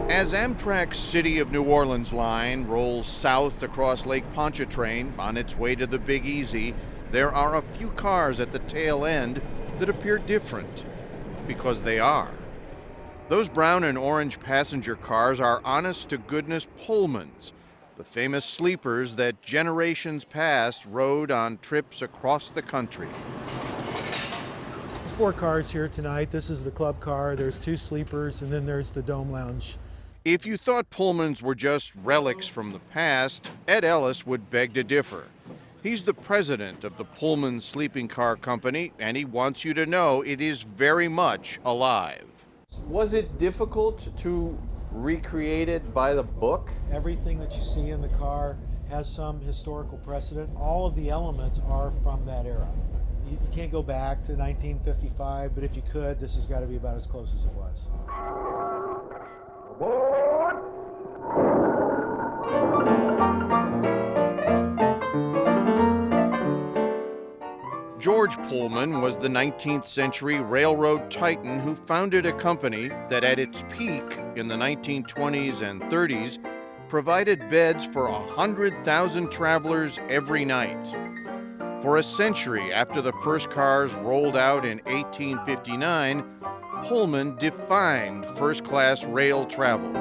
As Amtrak's City of New Orleans line rolls south across Lake Pontchartrain on its way to the Big Easy, there are a few cars at the tail end that appear different, because they are. Those brown and orange passenger cars are honest-to-goodness Pullmans, the famous sleepers that generations past rode on trips across the country. There's 4 cars here tonight. This is the club car, there's 2 sleepers, and then there's the dome lounge. If you thought Pullmans were just relics from the past, Ed Ellis would beg to differ. He's the president of the Pullman Sleeping Car Company, and he wants you to know it is very much alive. Was it difficult to recreate it by the book? Everything that you see in the car has some historical precedent. All of the elements are from that era. You can't go back to 1955, but if you could, this has got to be about as close as it was. George Pullman was the 19th century railroad titan who founded a company that at its peak in the 1920s and 30s provided beds for 100,000 travelers every night. For a century after the first cars rolled out in 1859, Pullman defined first-class rail travel.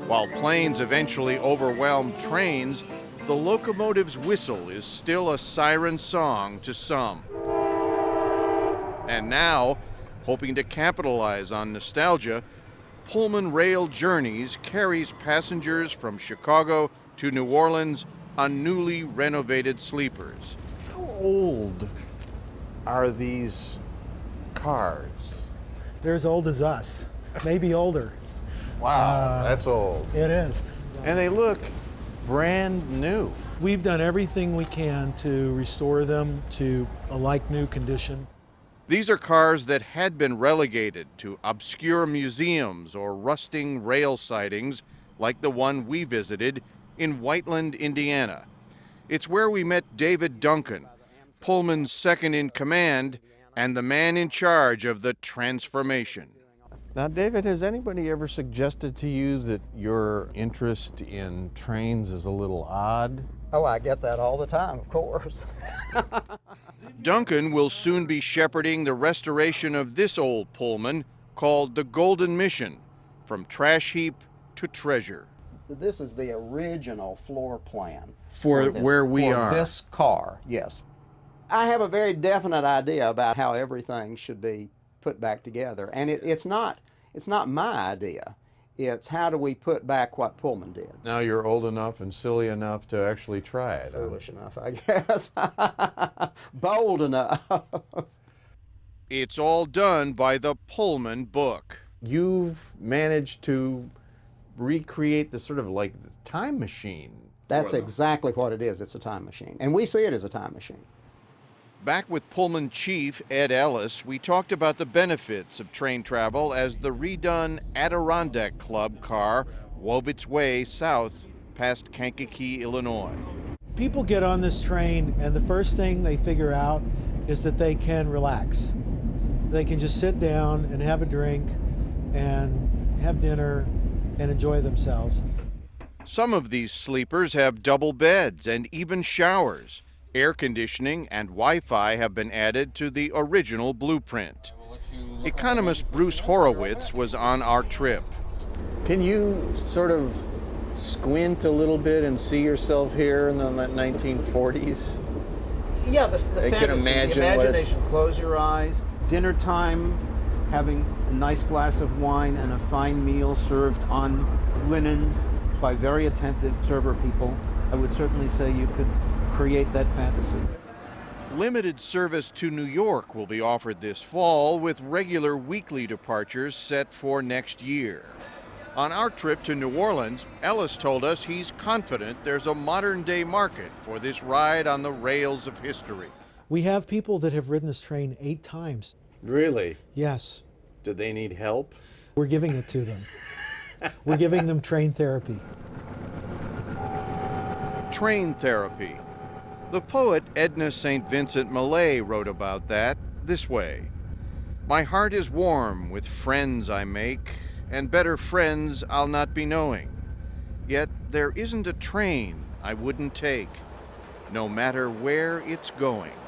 While planes eventually overwhelmed trains, the locomotive's whistle is still a siren song to some. And now, hoping to capitalize on nostalgia, Pullman Rail Journeys carries passengers from Chicago to New Orleans on newly renovated sleepers. How old are these cars? They're as old as us, maybe older. Wow, that's old. It is. And they look brand new. We've done everything we can to restore them to a like-new condition. These are cars that had been relegated to obscure museums or rusting rail sidings like the one we visited in Whiteland, Indiana. It's where we met David Duncan, Pullman's second in command and the man in charge of the transformation. Now, David, has anybody ever suggested to you that your interest in trains is a little odd? Oh, I get that all the time, of course. Duncan will soon be shepherding the restoration of this old Pullman called the Golden Mission, from trash heap to treasure. This is the original floor plan. For where we are. For this car, yes. I have a very definite idea about how everything should be put back together. And it's not my idea. It's how do we put back what Pullman did. Now you're old enough and silly enough to actually try it. Foolish enough, I guess. Bold enough. It's all done by the Pullman book. You've managed to recreate the sort of like the time machine. That's exactly what it is. It's a time machine. And we see it as a time machine. Back with Pullman chief Ed Ellis, we talked about the benefits of train travel as the redone Adirondack Club car wove its way south past Kankakee, Illinois. People get on this train and the first thing they figure out is that they can relax. They can just sit down and have a drink and have dinner and enjoy themselves. Some of these sleepers have double beds and even showers. Air conditioning and Wi-Fi have been added to the original blueprint. Economist Bruce Horowitz was on our trip. Can you sort of squint a little bit and see yourself here in the 1940s? Yeah, the fantasy, imagine the imagination. Close your eyes. Dinner time, having a nice glass of wine and a fine meal served on linens by very attentive server people. I would certainly say you could create that fantasy. Limited service to New York will be offered this fall, with regular weekly departures set for next year. On our trip to New Orleans, Ellis told us he's confident there's a modern-day market for this ride on the rails of history. We have people that have ridden this train 8 times. Really? Yes. Do they need help? We're giving it to them. We're giving them train therapy. Train therapy. The poet Edna St. Vincent Millay wrote about that this way: "My heart is warm with friends I make, and better friends I'll not be knowing. Yet there isn't a train I wouldn't take, no matter where it's going."